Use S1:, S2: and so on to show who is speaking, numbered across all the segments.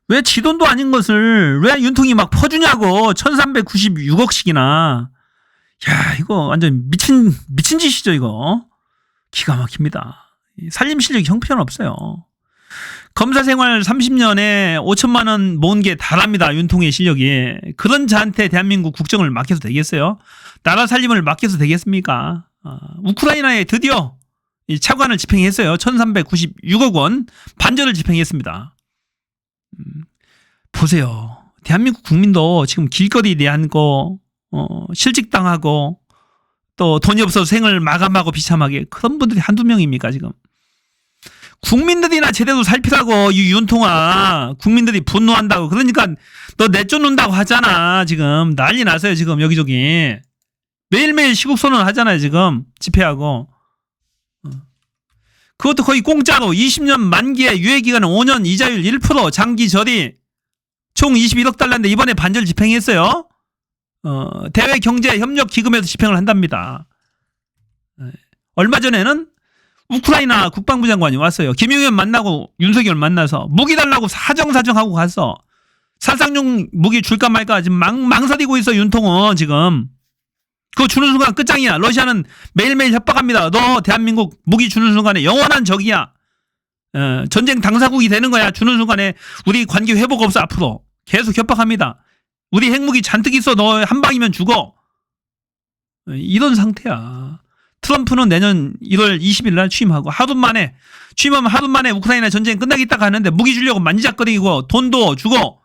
S1: 왜 지 돈도 아닌 것을 왜 윤통이 막 퍼주냐고. 1396억씩이나. 야, 이거 완전 미친 짓이죠, 이거. 기가 막힙니다. 살림 실력이 형편없어요. 검사 생활 30년에 5천만 원 모은 게 다랍니다. 윤통의 실력이. 그런 자한테 대한민국 국정을 맡겨도 되겠어요? 나라 살림을 맡겨도 되겠습니까? 우크라이나에 드디어 이 차관을 집행했어요. 1396억 원 반절을 집행했습니다. 보세요. 대한민국 국민도 지금 길거리 대한 거 실직당하고 또 돈이 없어서 생을 마감하고 비참하게 그런 분들이 한두 명입니까 지금. 국민들이나 제대로 살피라고. 이 윤통아, 국민들이 분노한다고. 그러니까 너 내쫓는다고 하잖아. 지금 난리 났어요. 지금 여기저기 매일매일 시국선언 하잖아요. 지금 집회하고. 그것도 거의 공짜로 20년 만기에 유예기간은 5년 이자율 1% 장기 절이 총 21억 달러인데 이번에 반절 집행했어요. 대외경제협력기금에서 집행을 한답니다. 얼마 전에는 우크라이나 국방부 장관이 왔어요. 김용현 만나고 윤석열 만나서 무기 달라고 사정하고 갔어. 살상용 무기 줄까 말까 지금 망설이고 있어. 윤통은 지금. 그거 주는 순간 끝장이야. 러시아는 매일매일 협박합니다. 너 대한민국 무기 주는 순간에 영원한 적이야. 전쟁 당사국이 되는 거야. 주는 순간에 우리 관계 회복 없어. 앞으로 계속 협박합니다. 우리 핵무기 잔뜩 있어. 너 한 방이면 죽어. 이런 상태야. 트럼프는 내년 1월 20일 날 취임하고 취임하면 하루 만에 우크라이나 전쟁 끝나겠다고 하는데 무기 주려고 만지작거리고 돈도 주고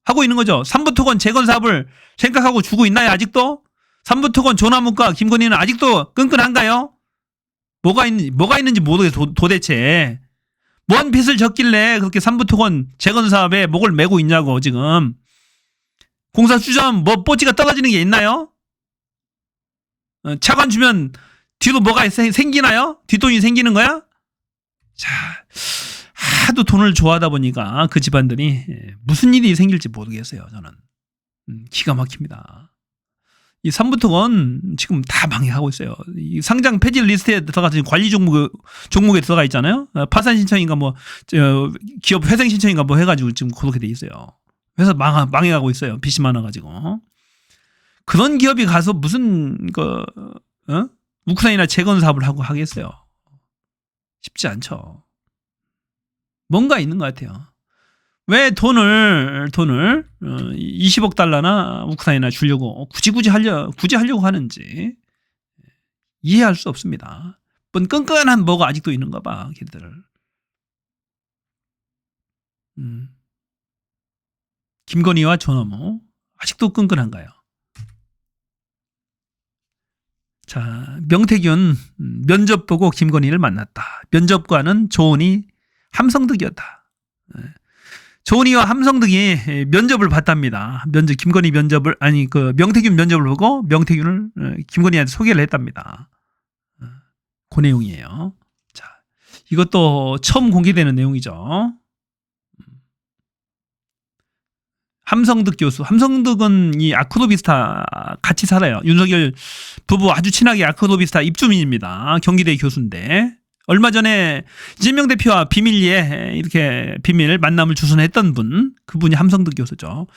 S1: 하고 있는 거죠. 삼부토건 재건 사업을 생각하고 주고 있나요? 아직도? 삼부토건 조나무과 김건희는 아직도 끈끈한가요? 뭐가 있는지 모르겠어. 도대체 뭔 빚을 졌길래 그렇게 삼부토건 재건 사업에 목을 메고 있냐고. 지금 공사 수점 뭐 뽀찌가 떨어지는 게 있나요? 차관 주면 뒤로 뭐가 생기나요? 뒷돈이 생기는 거야? 자, 하도 돈을 좋아하다 보니까 그 집안들이 무슨 일이 생길지 모르겠어요. 저는 기가 막힙니다. 이 삼부토건 지금 다 망해가고 있어요. 이 상장 폐지 리스트에 들어가서 관리 종목에 들어가 있잖아요. 파산 신청인가 뭐 기업 회생 신청인가 뭐 해가지고 지금 그렇게 돼 있어요. 회사 망해가고 있어요. 빚이 많아가지고. 그런 기업이 가서 무슨 우크라이나 재건 사업을 하고 하겠어요. 쉽지 않죠. 뭔가 있는 것 같아요. 왜 돈을 20억 달러나 우크라이나 주려고 굳이 하려고 하는지 이해할 수 없습니다. 뭔 끈끈한 뭐가 아직도 있는가 봐. 걔들. 김건희와 조나무 아직도 끈끈한가요? 자, 명태균 면접 보고 김건희를 만났다. 면접관은 조은희, 함성득이었다. 조은희와 함성득이 면접을 봤답니다. 김건희 면접을 명태균 면접을 보고 명태균을 김건희한테 소개를 했답니다. 그 내용이에요. 자, 이것도 처음 공개되는 내용이죠. 함성득 교수. 함성득은 이 아크로비스타 같이 살아요. 윤석열 부부 아주 친하게 아크로비스타 입주민입니다. 경기대 교수인데 얼마 전에 이재명 대표와 비밀리에 이렇게 비밀 만남을 주선했던 분, 그분이 함성득 교수죠.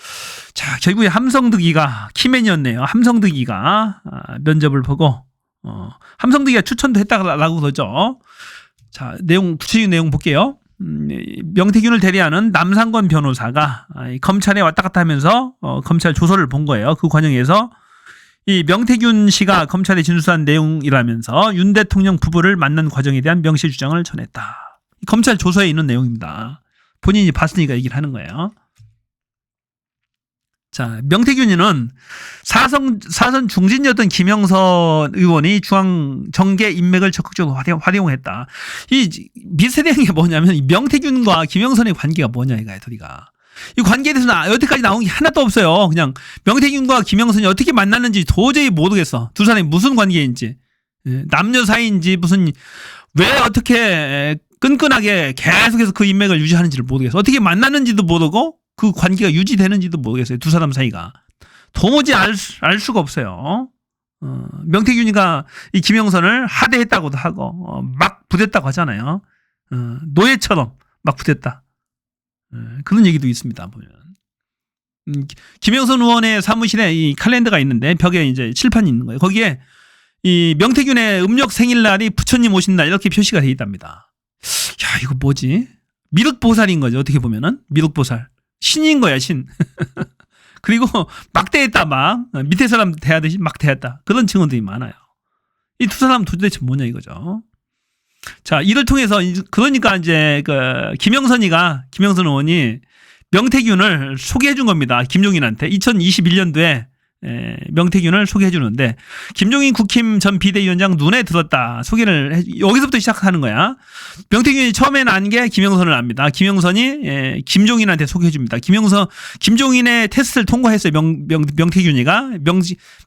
S1: 자, 결국에 함성득이가 키맨이었네요. 함성득이가 면접을 보고 함성득이가 추천도 했다라고 그러죠. 자, 구체적인 내용 볼게요. 명태균을 대리하는 남상권 변호사가 검찰에 왔다 갔다 하면서 검찰 조서를 본 거예요. 그 과정에서 이 명태균 씨가 검찰에 진술한 내용이라면서 윤 대통령 부부를 만난 과정에 대한 명시 주장을 전했다. 검찰 조서에 있는 내용입니다. 본인이 봤으니까 얘기를 하는 거예요. 자, 명태균이는 사선 중진이었던 김영선 의원이 중앙정계 인맥을 적극적으로 활용했다. 이 미세대한 게 뭐냐면 이 명태균과 김영선의 관계가 뭐냐 이거야, 둘이가. 이 관계에 대해서는 여태까지 나온 게 하나도 없어요. 그냥 명태균과 김영선이 어떻게 만났는지 도저히 모르겠어. 두 사람이 무슨 관계인지, 남녀 사이인지 왜 어떻게 끈끈하게 계속해서 그 인맥을 유지하는지를 모르겠어. 어떻게 만났는지도 모르고 그 관계가 유지되는지도 모르겠어요. 두 사람 사이가. 도무지 알 수가 없어요. 명태균이가 이 김영선을 하대했다고도 하고 막 부댔다고 하잖아요. 노예처럼 막 부댔다. 그런 얘기도 있습니다. 보면. 김영선 의원의 사무실에 이 칼렌더가 있는데 벽에 이제 칠판이 있는 거예요. 거기에 이 명태균의 음력 생일날이 부처님 오신 날 이렇게 표시가 돼 있답니다. 야, 이거 뭐지? 미륵보살인 거죠. 어떻게 보면은 미륵보살 신인 거야, 신. 그리고 막 대했다, 막 밑에 사람 대하듯이 막 대했다. 그런 증언들이 많아요. 이 두 사람 도대체 뭐냐 이거죠. 자, 이를 통해서 그러니까 이제 그 김영선 의원이 명태균을 소개해 준 겁니다. 김종인한테 2021년도에 명태균을 소개해 주는데 김종인 국힘 전 비대위원장 눈에 들었다. 소개를 여기서부터 시작하는 거야. 명태균이 처음에는 안 게 김영선을 압니다. 김영선이 김종인한테 소개해 줍니다. 김종인의 테스트를 통과했어요. 명태균이가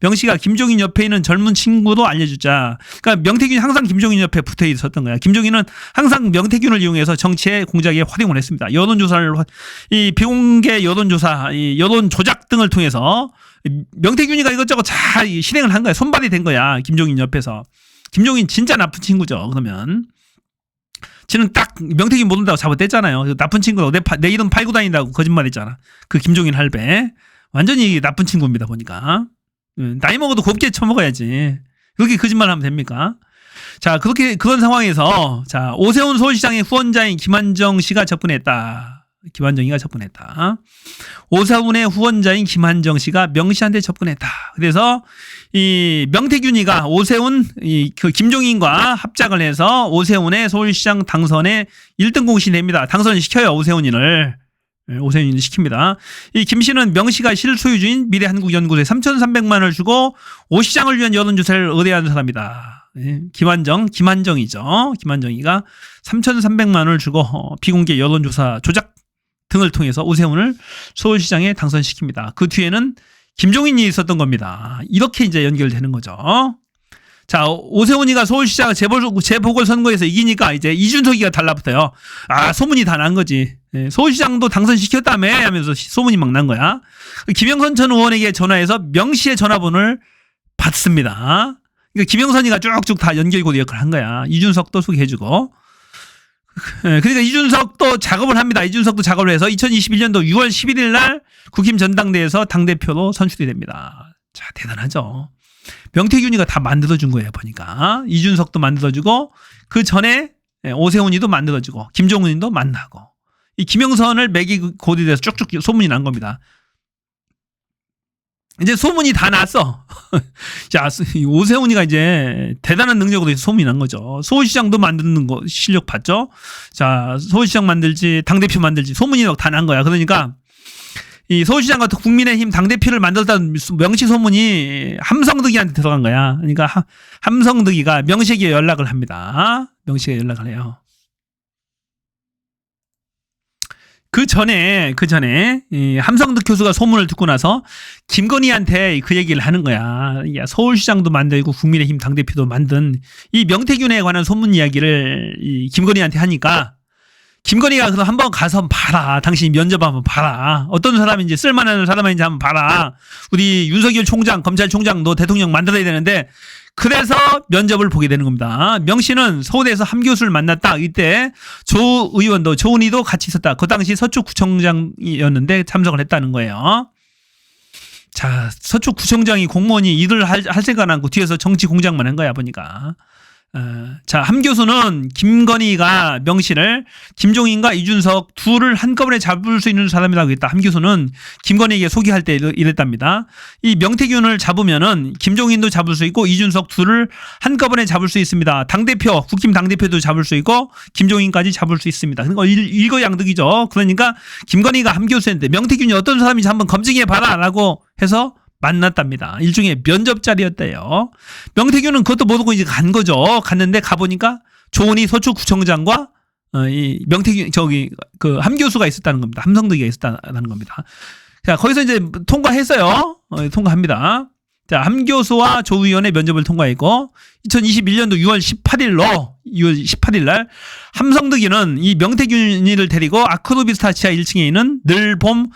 S1: 명씨가 김종인 옆에 있는 젊은 친구도 알려주자. 그러니까 명태균이 항상 김종인 옆에 붙어 있었던 거야. 김종인은 항상 명태균을 이용해서 정치의 공작에 활용을 했습니다. 여론조사를 이 비공개 여론조사, 이 여론 조작 등을 통해서 명태균이가 이것저것 잘 실행을 한 거야. 손발이 된 거야. 김종인 옆에서. 김종인 진짜 나쁜 친구죠. 그러면 쟤는 딱 명태균 못 온다고 잡아댔잖아요. 나쁜 친구라고 내 이름 팔고 다닌다고 거짓말했잖아. 그 김종인 할배 완전히 나쁜 친구입니다. 보니까 나이 먹어도 곱게 처먹어야지. 그렇게 거짓말하면 됩니까? 자, 그런 상황에서 자, 오세훈 서울시장의 후원자인 김한정 씨가 접근했다. 김한정이가 접근했다. 오세훈의 후원자인 김한정 씨가 명 씨한테 접근했다. 그래서 이 명태균이가 오세훈 그 김종인과 합작을 해서 오세훈의 서울시장 당선에 1등 공신이 됩니다. 당선을 시켜요. 오세훈이를 시킵니다. 이 김 씨는 명 씨가 실소유주인 미래한국연구소에 3,300만 원을 주고 오 시장을 위한 여론조사를 의뢰하는 사람이다. 김한정이죠. 김한정이가 3,300만 원을 주고 비공개 여론조사 조작 등을 통해서 오세훈을 서울시장에 당선시킵니다. 그 뒤에는 김종인이 있었던 겁니다. 이렇게 이제 연결되는 거죠. 자, 오세훈이가 서울시장 재보궐선거에서 이기니까 이제 이준석이가 달라붙어요. 아, 소문이 다 난 거지. 서울시장도 당선시켰다며 하면서 소문이 막 난 거야. 김영선 전 의원에게 전화해서 명 씨의 전화번호를 받습니다. 그러니까 김영선이가 쭉쭉 다 연결고리 역할을 한 거야. 이준석도 소개해주고. 그러니까 이준석도 작업을 합니다. 이준석도 작업을 해서 2021년도 6월 11일 날 국힘 전당대회에서 당대표로 선출이 됩니다. 자, 대단하죠. 명태균이가 다 만들어준 거예요. 보니까 이준석도 만들어주고 그 전에 오세훈이도 만들어주고 김종인도 만나고 이 김영선을 맥이 고리돼서 쭉쭉 소문이 난 겁니다. 이제 소문이 다 났어. 자, 오세훈이가 이제 대단한 능력으로 소문이 난 거죠. 서울시장도 만드는 거 실력 봤죠? 자, 서울시장 만들지, 당대표 만들지, 소문이 다 난 거야. 그러니까 이 서울시장 같은 국민의힘 당대표를 만들었다는 명시 소문이 함성득이한테 들어간 거야. 그러니까 함성득이가 명식에 연락을 합니다. 명식에 연락을 해요. 그 전에 이 함성득 교수가 소문을 듣고 나서 김건희한테 그 얘기를 하는 거야. 야, 서울시장도 만들고 국민의힘 당대표도 만든 이 명태균에 관한 소문 이야기를 이 김건희한테 하니까 김건희가 그럼 한번 가서 봐라. 당신이 면접 한번 봐라. 어떤 사람인지 쓸만한 사람인지 한번 봐라. 우리 윤석열 총장, 검찰총장 너 대통령 만들어야 되는데 그래서 면접을 보게 되는 겁니다. 명 씨는 서울대에서 함 교수를 만났다. 이때 조 의원도 조은희도 같이 있었다. 그 당시 서초구청장이었는데 참석을 했다는 거예요. 자, 서초구청장이 공무원이 일을 할 생각 않고 뒤에서 정치 공작만 한 거야 보니까. 자, 함 교수는 김건희가 명 씨를 김종인과 이준석 둘을 한꺼번에 잡을 수 있는 사람이라고 했다. 함 교수는 김건희에게 소개할 때 이랬답니다. 이 명태균을 잡으면은 김종인도 잡을 수 있고 이준석 둘을 한꺼번에 잡을 수 있습니다. 당대표, 국힘 당대표도 잡을 수 있고 김종인까지 잡을 수 있습니다. 그러니까 일거양득이죠. 그러니까 김건희가 함 교수인데 명태균이 어떤 사람인지 한번 검증해 봐라 라고 해서 만났답니다. 일종의 면접 자리였대요. 명태균은 그것도 모르고 이제 간 거죠. 갔는데 가보니까 조은희 서초구청장과 이 명태균 그 함 교수가 있었다는 겁니다. 함성득이가 있었다는 겁니다. 자, 거기서 이제 통과했어요. 통과합니다. 자, 함 교수와 조 의원의 면접을 통과했고 2021년도 6월 18일로 2월 18일 날 함성득이는 이 명태균이를 데리고 아크로비스타 지하 1층에 있는 늘봄에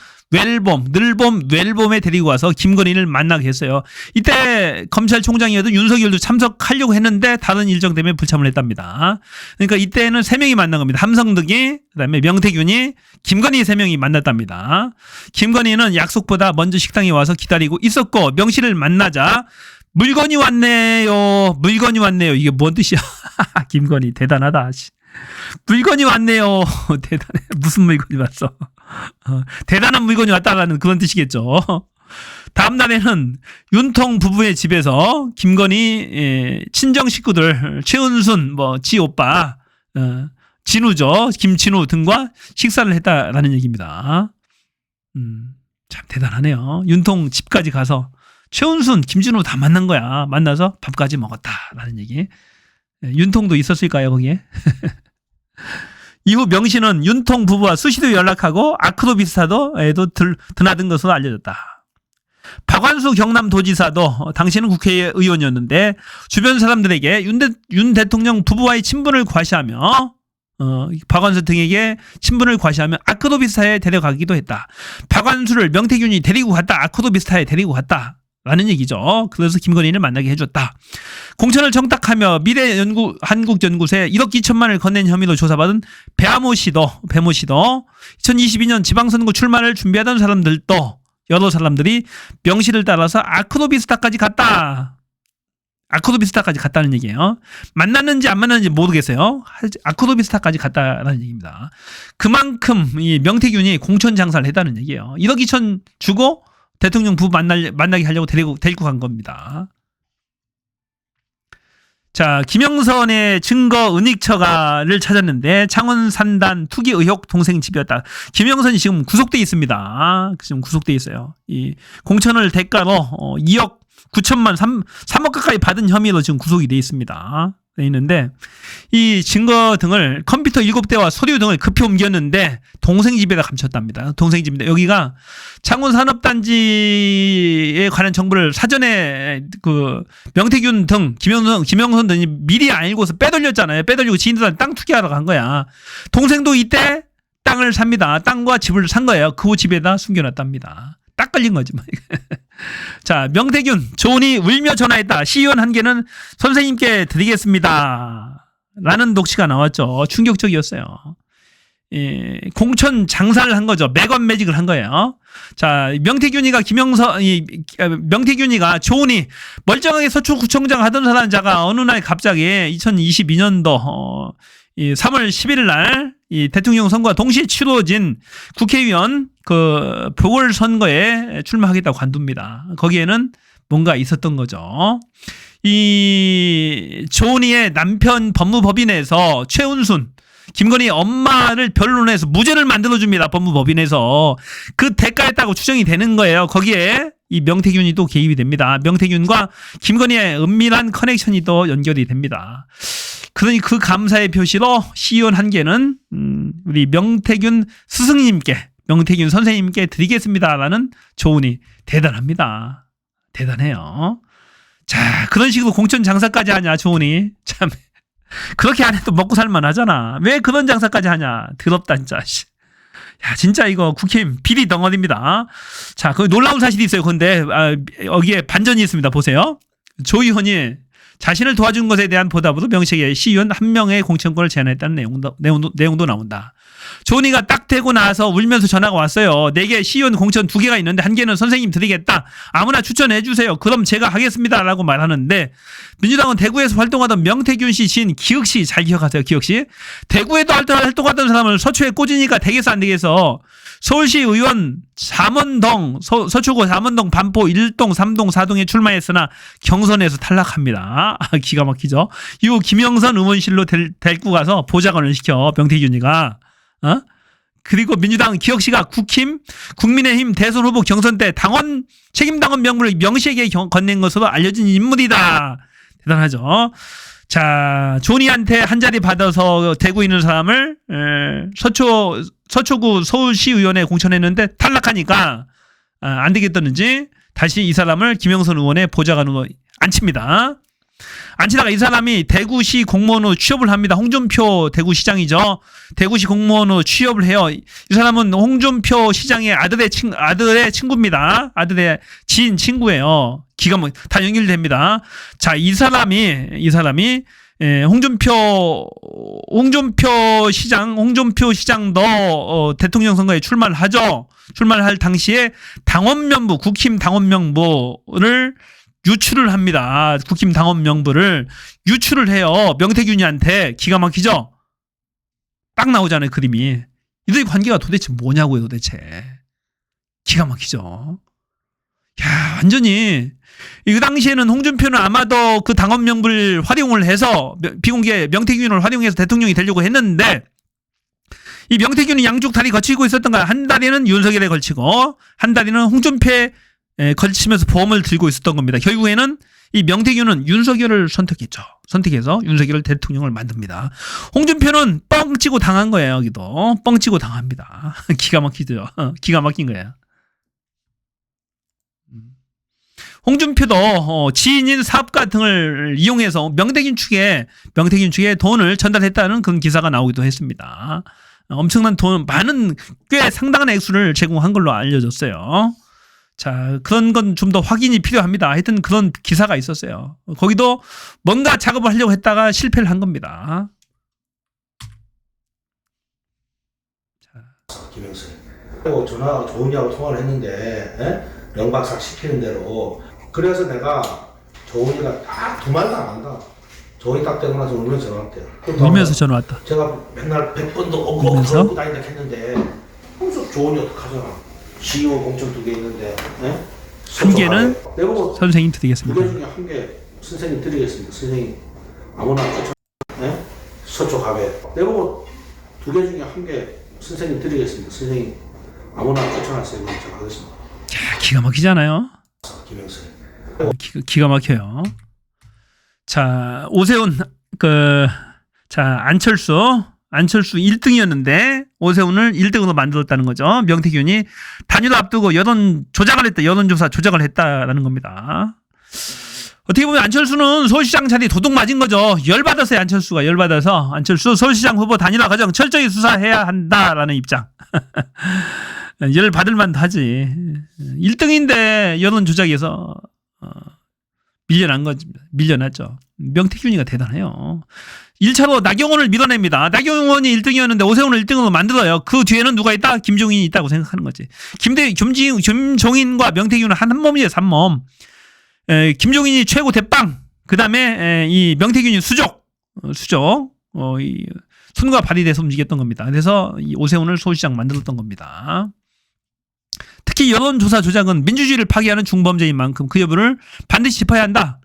S1: 데리고 와서 김건희를 만나게 했어요. 이때 검찰총장이었던 윤석열도 참석하려고 했는데 다른 일정 때문에 불참을 했답니다. 그러니까 이때는 3명이 만난 겁니다. 함성득이, 그다음에 명태균이, 김건희 3명이 만났답니다. 김건희는 약속보다 먼저 식당에 와서 기다리고 있었고 명씨를 만나자 물건이 왔네요. 이게 뭔 뜻이야? 김건희 대단하다. 물건이 왔네요. 대단해. 무슨 물건이 왔어? 대단한 물건이 왔다라는 그런 뜻이겠죠. 다음 날에는 윤통 부부의 집에서 김건희 친정 식구들 최은순, 지 오빠, 진우죠. 김진우 등과 식사를 했다라는 얘기입니다. 참 대단하네요. 윤통 집까지 가서 최은순, 김진우 다 만난 거야. 만나서 밥까지 먹었다라는 얘기. 윤통도 있었을까요, 거기에? 이후 명씨는 윤통 부부와 수시로 연락하고 아크로비스타도에도 드나든 것으로 알려졌다. 박완수 경남도지사도 당시는 국회의원이었는데 주변 사람들에게 윤 대통령 부부와의 친분을 과시하며 박완수 등에게 친분을 과시하며 아크로비스타에 데려가기도 했다. 박완수를 명태균이 데리고 갔다. 아크로비스타에 데리고 갔다. 라는 얘기죠. 그래서 김건희를 만나게 해줬다. 공천을 정탁하며 미래한국연구소에 1억 2천만을 건넨 혐의로 조사받은 배모 씨도 2022년 지방선거 출마를 준비하던 사람들도 여러 사람들이 명시를 따라서 아크로비스타까지 갔다는 얘기예요. 만났는지 안 만났는지 모르겠어요. 아크로비스타까지 갔다라는 얘기입니다. 그만큼 이 명태균이 공천 장사를 했다는 얘기예요. 1억 2천 주고 대통령 부부 만나게 하려고 데리고 간 겁니다. 자, 김영선의 증거 은닉처가를 찾았는데 창원 산단 투기 의혹 동생 집이었다. 김영선이 지금 구속돼 있습니다. 지금 구속돼 있어요. 이 공천을 대가로 2억 9천만 3억 가까이 받은 혐의로 지금 구속이 돼 있습니다. 돼 있는데 이 증거 등을 컴퓨터 7대와 서류 등을 급히 옮겼는데 동생 집에다 감췄답니다. 동생 집인데 여기가 창원 산업단지에 관한 정보를 사전에 그 명태균 등 김영선 등이 미리 알고서 빼돌렸잖아요. 빼돌리고 지인들한테 땅 투기하러 간 거야. 동생도 이때 땅을 삽니다. 땅과 집을 산 거예요. 그 집에다 숨겨놨답니다. 딱 걸린 거지 뭐. 자, 명태균 조은이 울며 전화했다. 시의원 한 개는 선생님께 드리겠습니다. 라는 녹취가 나왔죠. 충격적이었어요. 공천 장사를 한 거죠. 매건 매직을 한 거예요. 자, 명태균이가 조은이 멀쩡하게 서초구청장 하던 사람 자가 어느 날 갑자기 2022년도 3월 11일 날 이 대통령 선거와 동시에 치러진 국회의원 그 보궐선거에 출마하겠다고 관둡니다. 거기에는 뭔가 있었던 거죠. 이 조은이의 남편 법무법인에서 최은순 김건희 엄마를 변론해서 무죄를 만들어줍니다. 법무법인에서 그 대가였다고 추정이 되는 거예요. 거기에 이 명태균이 또 개입이 됩니다. 명태균과 김건희의 은밀한 커넥션이 또 연결이 됩니다. 그러니 그 감사의 표시로 시의원 한 개는 우리 명태균 스승님께, 명태균 선생님께 드리겠습니다라는 조언이 대단합니다. 대단해요. 자, 그런 식으로 공천 장사까지 하냐, 조언이. 참, 그렇게 안 해도 먹고 살만 하잖아. 왜 그런 장사까지 하냐. 더럽다, 진짜. 야, 진짜 이거 국힘 비리 덩어리입니다. 자, 그 놀라운 사실이 있어요. 근데 여기에 반전이 있습니다. 보세요. 조 의원이 자신을 도와준 것에 대한 보답으로 명식에 시의원 한 명의 공천권을 제안했다는 내용도 나온다. 조은이가 딱 되고 나서 울면서 전화가 왔어요. 내게 시의원 공천 2개가 있는데 한 개는 선생님 드리겠다. 아무나 추천해 주세요. 그럼 제가 하겠습니다. 라고 말하는데 민주당은 대구에서 활동하던 명태균 씨 지인 기혁 씨 잘 기억하세요. 기혁 씨. 대구에도 활동하던 사람을 서초에 꽂으니까 되겠어 안 되겠어. 서울시 의원 잠원동 서초구 잠원동 반포 1동 3동 4동에 출마했으나 경선에서 탈락합니다. 기가 막히죠. 이후 김영선 의원실로 데리고 가서 보좌관을 시켜 명태균이가. 그리고 민주당 기혁 씨가 국민의힘 대선 후보 경선 때 당원 책임당원 명부를 명시에게 건넨 것으로 알려진 인물이다. 대단하죠. 자, 조니한테 한 자리 받아서 대구에 있는 사람을 서초구 서울시의원에 공천했는데 탈락하니까 안 되겠다는지 다시 이 사람을 김영선 의원의 보좌관으로 앉힙니다. 앉히다가 이 사람이 대구시 공무원으로 취업을 합니다. 홍준표 대구시장이죠. 대구시 공무원으로 취업을 해요. 이 사람은 홍준표 시장의 아들의 친구입니다. 아들의 지인 친구예요. 기가 다 연결됩니다. 자, 이 사람이 홍준표 시장도 대통령 선거에 출마를 하죠. 출마를 할 당시에 당원명부, 국힘 당원명부를 유출을 합니다. 국힘 당원명부를 유출을 해요. 명태균이한테. 기가 막히죠? 딱 나오잖아요, 그림이. 이들의 관계가 도대체 뭐냐고요, 도대체. 기가 막히죠? 야, 완전히. 그 당시에는 홍준표는 아마도 그 당원명부를 활용을 해서 비공개 명태균을 활용해서 대통령이 되려고 했는데 이 명태균이 양쪽 다리 걸치고 있었던 거야. 한 다리는 윤석열에 걸치고 한 다리는 홍준표에 걸치면서 보험을 들고 있었던 겁니다. 결국에는 이 명태균은 윤석열을 선택해서 윤석열을 대통령을 만듭니다. 홍준표는 뻥치고 당한 거예요. 여기도 뻥치고 당합니다. 기가 막히죠. 기가 막힌 거예요. 홍준표도 지인인 사업가 등을 이용해서 명태균 측에 돈을 전달했다는 그런 기사가 나오기도 했습니다. 엄청난 돈, 꽤 상당한 액수를 제공한 걸로 알려졌어요. 자, 그런 건 좀 더 확인이 필요합니다. 하여튼 그런 기사가 있었어요. 거기도 뭔가 작업을 하려고 했다가 실패를 한 겁니다.
S2: 김영수. 전화 조은이하고 통화를 했는데 명박사 시키는 대로. 그래서 내가 조은이가 딱 두 마디도 안 한다. 조은이 딱 되고 나서 울면서 전화 왔대요.
S1: 울면서 전화 왔다.
S2: 제가 맨날 100번도 울고 다닌다 했는데 무슨 조은이 어떡하잖아. CEO 공천 2개 있는데
S1: 한 개는 선생님 드리겠습니다.
S2: 2개 중에 한 개 선생님 드리겠습니다. 선생님 아무나 서초갑에 내보고 2개 중에 한 개 선생님 드리겠습니다. 선생님 아무나 추천하세요. 제가 하겠습니다.
S1: 자, 기가 막히잖아요.
S2: 김영수.
S1: 기가 막혀요. 자, 오세훈 안철수 1등이었는데 오세훈을 1등으로 만들었다는 거죠. 명태균이 단일화 앞두고 여론조사 조작을 했다라는 겁니다. 어떻게 보면 안철수는 서울시장 자리 도둑 맞은 거죠. 열받았어요. 안철수 서울시장 후보 단일화 과정 철저히 수사해야 한다라는 입장. 열받을 만도 하지. 1등인데 여론조작에서 밀려났죠. 명태균이가 대단해요. 1차로 나경원을 밀어냅니다. 나경원이 1등이었는데 오세훈을 1등으로 만들어요. 그 뒤에는 누가 있다? 김종인이 있다고 생각하는 거지. 김종인과 명태균은 한 몸이에요. 3몸. 김종인이 최고 대빵. 그 다음에 이 명태균이 수족. 이 손과 발이 돼서 움직였던 겁니다. 그래서 이 오세훈을 서울시장 만들었던 겁니다. 특히 여론조사 조작은 민주주의를 파괴하는 중범죄인 만큼 그 여부를 반드시 짚어야 한다.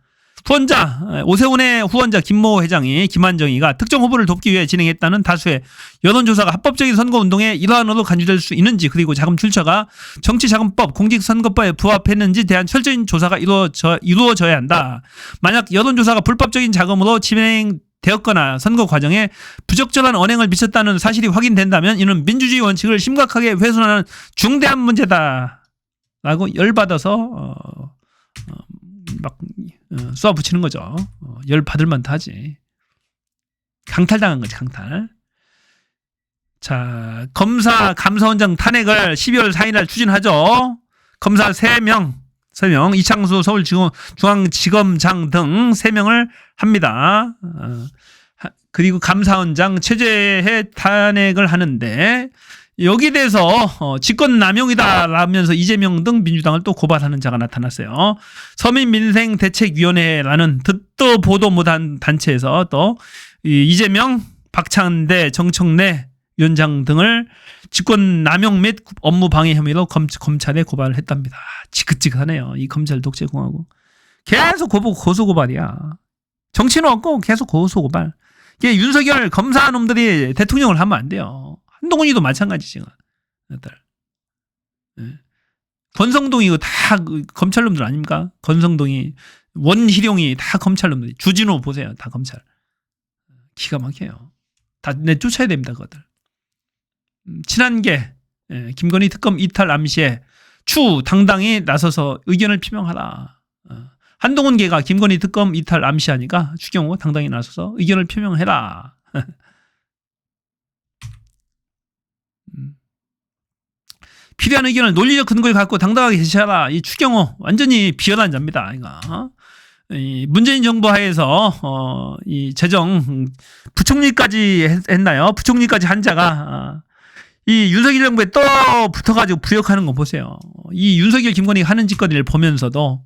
S1: 오세훈의 후원자 김모 회장이 김한정이가 특정 후보를 돕기 위해 진행했다는 다수의 여론조사가 합법적인 선거운동의 일환으로 간주될 수 있는지, 그리고 자금 출처가 정치자금법, 공직선거법에 부합했는지 대한 철저한 조사가 이루어져야 한다. 만약 여론조사가 불법적인 자금으로 진행되었거나 선거 과정에 부적절한 언행을 미쳤다는 사실이 확인된다면 이는 민주주의 원칙을 심각하게 훼손하는 중대한 문제다. 라고 열받아서 막 쏘아붙이는 거죠. 열받을 만도 하지. 강탈당한 거지, 강탈. 자, 감사원장 탄핵을 12월 4일 날 추진하죠. 검사 3명, 이창수 서울중앙지검장 등 3명을 합니다. 그리고 감사원장 체제해 탄핵을 하는데 여기에 대해서 직권남용이다 라면서 이재명 등 민주당을 또 고발하는 자가 나타났어요. 서민민생대책위원회라는 듣도 보도 못한 단체에서 또 이재명, 박찬대, 정청래 위원장 등을 직권남용 및 업무방해 혐의로 검찰에 고발을 했답니다. 지긋지긋하네요. 이 검찰 독재공화국. 계속 고소고발이야. 정치는 없고 계속 고소고발. 이게 윤석열 검사 놈들이 대통령을 하면 안 돼요. 한동훈이도 마찬가지지. 권성동이 이거 다 검찰놈들 아닙니까? 권성동이, 원희룡이 다 검찰놈들. 주진우 보세요. 다 검찰. 기가 막혀요. 다 내쫓아야 됩니다. 그것들. 친한계 김건희 특검 이탈 암시에 추 당당히 나서서 의견을 표명하라. 한동훈계가 김건희 특검 이탈 암시하니까 추경호 당당히 나서서 의견을 표명해라. 필요한 의견을 논리적 근거를 갖고 당당하게 제시하라. 이 추경호 완전히 비열한 자입니다. 이거. 이 문재인 정부 하에서 이 재정 부총리까지 했나요? 부총리까지 한 자가 이 윤석열 정부에 또 붙어가지고 부역하는 거 보세요. 이 윤석열 김건희 하는 짓거리를 보면서도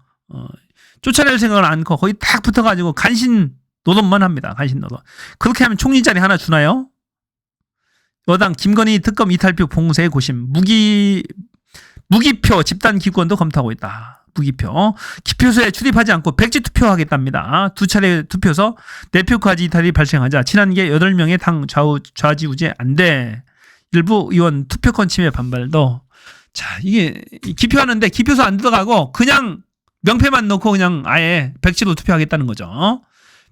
S1: 쫓아낼 생각을 않고 거의 딱 붙어가지고 간신 노동만 합니다. 간신 노동. 그렇게 하면 총리 자리 하나 주나요? 여당 김건희 특검 이탈표 봉쇄 고심. 무기표 집단 기권도 검토하고 있다. 무기표. 기표소에 출입하지 않고 백지 투표하겠답니다. 2차례 투표서 4표까지 이탈이 발생하자 친한계 8명의 당 좌지우지 안 돼. 일부 의원 투표권 침해 반발도. 자, 이게 기표하는데 기표소 안 들어가고 그냥 명패만 넣고 그냥 아예 백지로 투표하겠다는 거죠.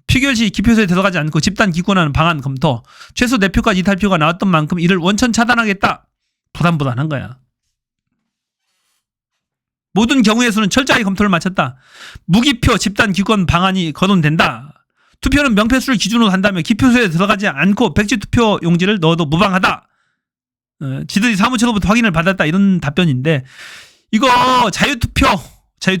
S1: 표결 시 기표소에 들어가지 않고 집단 기권하는 방안 검토. 최소 4표까지 이탈표가 나왔던 만큼 이를 원천 차단하겠다. 부담한 거야. 모든 경우에서는 철저하게 검토를 마쳤다. 무기표 집단 기권 방안이 거론된다. 투표는 명패수를 기준으로 한다며 기표소에 들어가지 않고 백지 투표 용지를 넣어도 무방하다. 지들이 사무처로부터 확인을 받았다. 이런 답변인데 이거 자유투표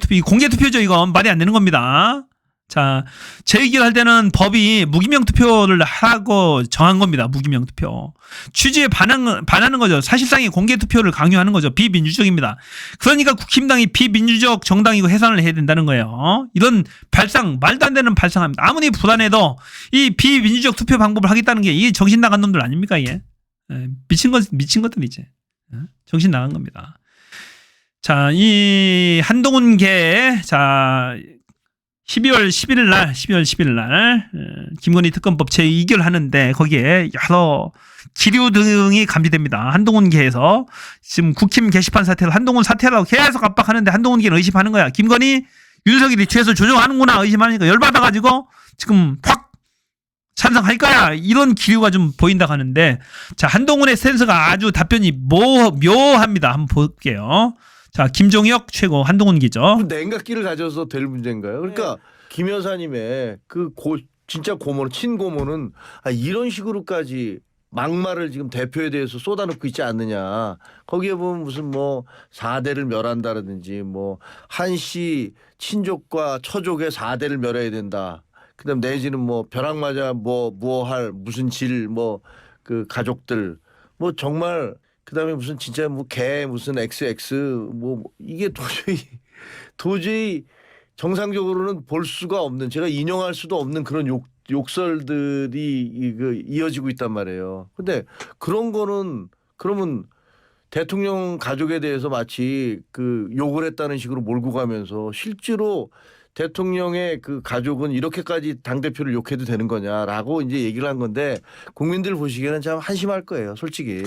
S1: 이 공개투표죠. 이거 말이 안 되는 겁니다. 자, 재의결 할 때는 법이 무기명 투표를 하라고 정한 겁니다. 무기명 투표. 취지에 반하는 거죠. 사실상의 공개 투표를 강요하는 거죠. 비민주적입니다. 그러니까 국힘당이 비민주적 정당이고 해산을 해야 된다는 거예요. 이런 발상, 말도 안 되는 발상합니다. 아무리 불안해도 이 비민주적 투표 방법을 하겠다는 게 이게 정신 나간 놈들 아닙니까, 이게? 미친 것들이지. 정신 나간 겁니다. 자, 이 한동훈계, 자, 12월 11일 날 김건희 특검법 제2결하는데 거기에 여러 기류 등이 감지됩니다. 한동훈계에서 지금 국힘 게시판 사태를 한동훈 사태라고 계속 압박하는데 한동훈계는 의심하는 거야. 김건희 윤석열이 뒤에서 조종하는구나 의심하니까 열받아가지고 지금 확 찬성할 거야. 이런 기류가 좀 보인다고 하는데 자, 한동훈의 센스가 아주 답변이 묘합니다. 한번 볼게요. 자, 김종혁 최고 한동훈 기죠.
S3: 냉각기를 가져서 될 문제인가요? 그러니까 김 여사님의 진짜 친고모는 이런 식으로까지 막말을 지금 대표에 대해서 쏟아놓고 있지 않느냐. 거기에 보면 무슨 뭐 4대를 멸한다라든지 뭐 한씨 친족과 처족의 4대를 멸해야 된다. 그다음 내지는 뭐 벼락 맞아 무엇할 무슨 질 그 가족들 뭐 정말 그다음에 무슨 진짜 뭐 개 무슨 XX 뭐 이게 도저히 정상적으로는 볼 수가 없는 제가 인용할 수도 없는 그런 욕설들이 이어지고 있단 말이에요. 근데 그런 거는 그러면 대통령 가족에 대해서 마치 그 욕을 했다는 식으로 몰고 가면서 실제로 대통령의 그 가족은 이렇게까지 당대표를 욕해도 되는 거냐라고 이제 얘기를 한 건데 국민들 보시기에는 참 한심할 거예요, 솔직히.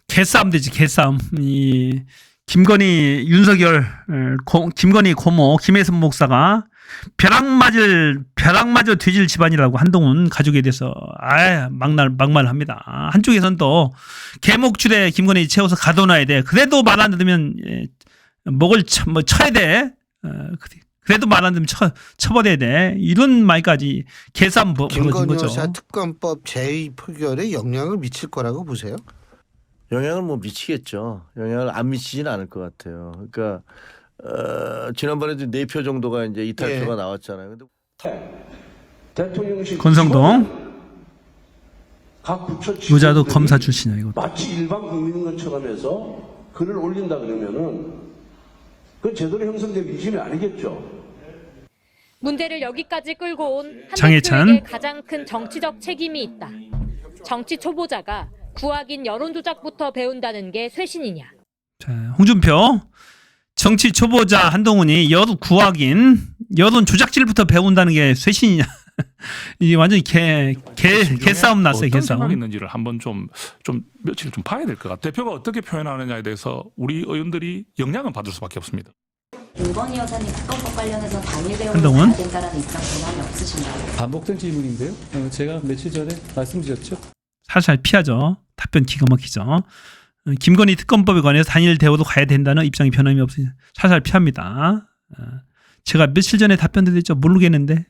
S1: 개싸움 되지, 개싸움. 이 김건희 윤석열 김건희 고모 김혜선 목사가 벼락 맞아 뒤질 집안이라고 한동훈 가족에 대해서 막말합니다. 한쪽에선 또 개목줄에 김건희 채워서 가둬놔야 돼. 그래도 말 안 들으면 목을 쳐야 돼. 그래도 말 안 들으면 쳐버려야 돼. 이런 말까지 개싸움 벌어진 거죠.
S4: 김건희 여사 특검법 제2표결에 영향을 미칠 거라고 보세요?
S3: 영향을 뭐 미치겠죠. 영향을 안 미치지는 않을 것 같아요. 그러니까 지난번에도 4표 정도가 이제 이탈표가 나왔잖아요.
S5: 대통령실
S1: 권성동
S5: 각 부처
S1: 여자도 검사 출신이야 이거.
S5: 마치 일반 국민인 것처럼 해서 글을 올린다 그러면은 그건 제대로 형성된 민심이 아니겠죠.
S6: 문제를 여기까지 끌고 온
S1: 장해찬.
S6: 한 대표에게 가장 큰 정치적 책임이 있다. 정치 초보자가 구악인 여론조작부터 배운다는 게 쇄신이냐.
S1: 자, 홍준표 정치 초보자 한동훈이 구악인 여론 조작질부터 배운다는 게 쇄신이냐. 이게 완전히 개싸움 났어요.
S7: 어떤
S1: 개싸움.
S7: 생각이 있는지를 한번 좀 며칠 좀 봐야 될 것 같아요. 대표가 어떻게 표현하느냐에 대해서 우리 의원들이 영향을 받을 수밖에 없습니다.
S8: 김건희 여사님 특검법 관련해서 단일 대응을
S1: 한동훈?
S8: 해야 된다는 입장 변함이 없으신가요?
S9: 반복된 질문인데요. 제가 며칠 전에 말씀드렸죠.
S1: 살살 피하죠. 답변 기가 막히죠. 김건희 특검법에 관해서 단일 대우도 가야 된다는 입장이 변함이 없으니 살살 피합니다. 제가 며칠 전에 답변 드렸죠. 모르겠는데.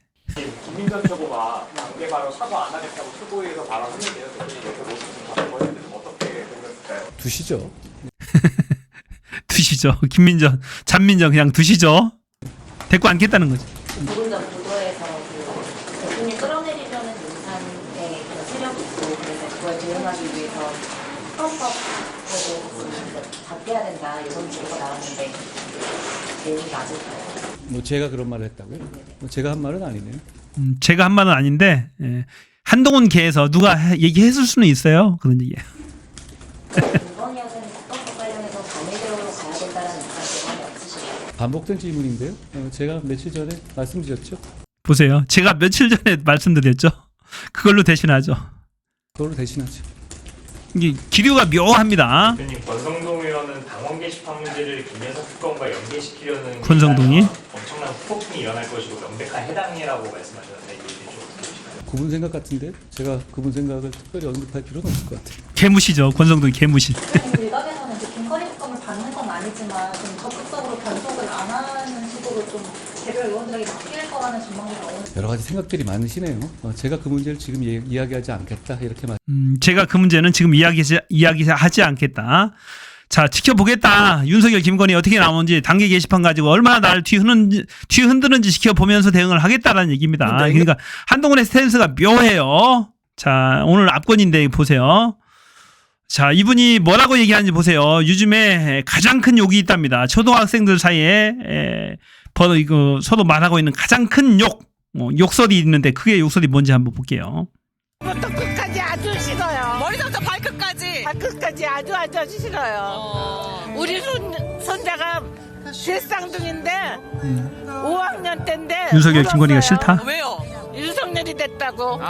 S10: 김민전 최고가 당대 바로 사과 안 하겠다고 최고위에서 발언했는데요. 이렇게 모습 좀 보여드리면 어떻게 보셨을까요?
S9: 두시죠.
S1: 두시죠. 김민전, 잔민전 그냥 두시죠. 데리고 않겠다는 거죠.
S8: 조금 전 보도에서 그 대통령이 끌어내리려는 윤산의 그런 세력이 있고 그래서 그걸 대응하기 위해서 헌법으로 바뀌어야 된다 이런 보도가 나왔는데 내용이 맞을까요?
S9: 뭐 제가 그런 말을 했다고요? 뭐 제가 한 말은 아니네요.
S1: 제가 한 말은 아닌데 한동훈 계에서 누가 얘기했을 수는 있어요. 그런 얘기.
S8: 김건희 여사님 사건과 관련해서 단일대우로 가야 된다는 입장이 없으실까요?
S9: 반복된 질문인데요. 제가 며칠 전에 말씀드렸죠.
S1: 보세요. 제가 며칠 전에 말씀드렸죠. 그걸로 대신하죠.
S9: 그걸로 대신하죠.
S1: 이게 기류가 묘합니다.
S10: 대표님 권성동 의원은 당원 게시판 문제를 김현석 특검과 연계시키려는
S1: 권성동이?
S10: 엄청난 후폭풍이 일어날 것이고 명백한 해당이라고 말씀하셨는데 이게 좀 어떻게 보시나요?
S9: 그분 생각 같은데 제가 그분 생각을 특별히 언급할 필요는 없을 것 같아요.
S1: 개무시죠. 권성동이 개무시.
S8: 일각에서는 김건희 특검을 받는 건 아니지만 좀 적극적으로 변속을 안 하는 식으로 좀 개별 의원들에게 맡길 거라는 전망이 나오는.
S9: 여러 가지 생각들이 많으시네요. 제가 그 문제를 지금 이야기하지 않겠다 이렇게 말.
S1: 제가 그 문제는 지금 이야기하지 않겠다. 자, 지켜보겠다. 윤석열, 김건희 어떻게 나오는지 단계 게시판 가지고 얼마나 나를 뒤 흔드는지 지켜보면서 대응을 하겠다라는 얘기입니다. 그러니까 한동훈의 스탠스가 묘해요. 자, 오늘 압권인데 보세요. 자, 이분이 뭐라고 얘기하는지 보세요. 요즘에 가장 큰 욕이 있답니다. 초등학생들 사이에 이거 서로 말하고 있는 가장 큰 욕설이 있는데 그게 욕설이 뭔지 한번 볼게요.
S11: 부터 끝까지 아주 싫어요. 머리부터 발끝까지. 발끝까지 아주 싫어요. 우리 손자가 쇠쌍둥이인데 5학년 때인데
S1: 윤석열,
S11: 울었어요.
S1: 김건희가 싫다?
S11: 왜요? 윤석열이 됐다고.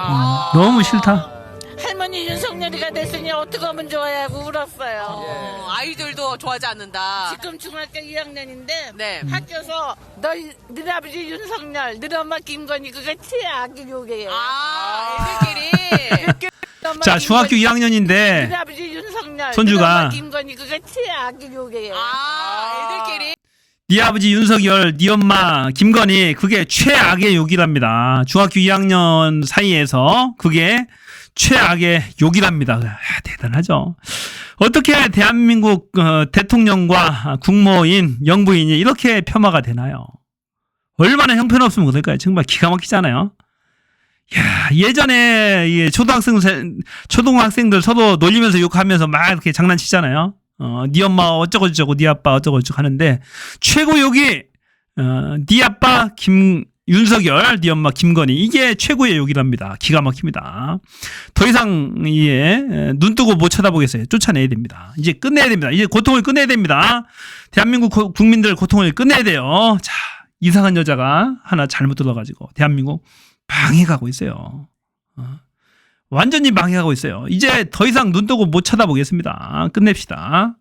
S1: 너무 싫다.
S11: 할머니 윤석열이가 됐으니 어떻게 하면 좋아야 하고 울었어요.
S12: 아이들도 좋아하지 않는다.
S11: 지금 중학교 2학년인데
S12: 네.
S11: 학교에서 너희 아버지 윤석열, 너희 엄마 김건희 그게 최악의 욕이에요.
S12: 애들끼리.
S1: 자, 중학교 2학년인데
S11: 너희 아버지 윤석열,
S1: 손주가
S11: 너희 엄마 김건희 그게 최악의 욕이에요.
S12: 애들끼리.
S1: 네 아버지 윤석열, 네 엄마 김건희 그게 최악의 욕이랍니다. 중학교 2학년 사이에서 그게 최악의 욕이랍니다. 대단하죠. 어떻게 대한민국 대통령과 국모인, 영부인이 이렇게 폄하가 되나요? 얼마나 형편없으면 그럴까요? 정말 기가 막히잖아요. 야, 예전에 초등학생들 서로 놀리면서 욕하면서 막 이렇게 장난치잖아요. 네 엄마 어쩌고 저쩌고 네 아빠 어쩌고 저쩌고 하는데 최고 욕이 네 아빠 윤석열, 네 엄마 김건희 이게 최고의 욕이랍니다. 기가 막힙니다. 더 이상 눈 뜨고 못 쳐다보겠어요. 쫓아내야 됩니다. 이제 끝내야 됩니다. 이제 고통을 끝내야 됩니다. 대한민국 국민들 고통을 끝내야 돼요. 자, 이상한 여자가 하나 잘못 들어가지고 대한민국 망해가고 있어요. 완전히 망해가고 있어요. 이제 더 이상 눈 뜨고 못 쳐다보겠습니다. 끝냅시다.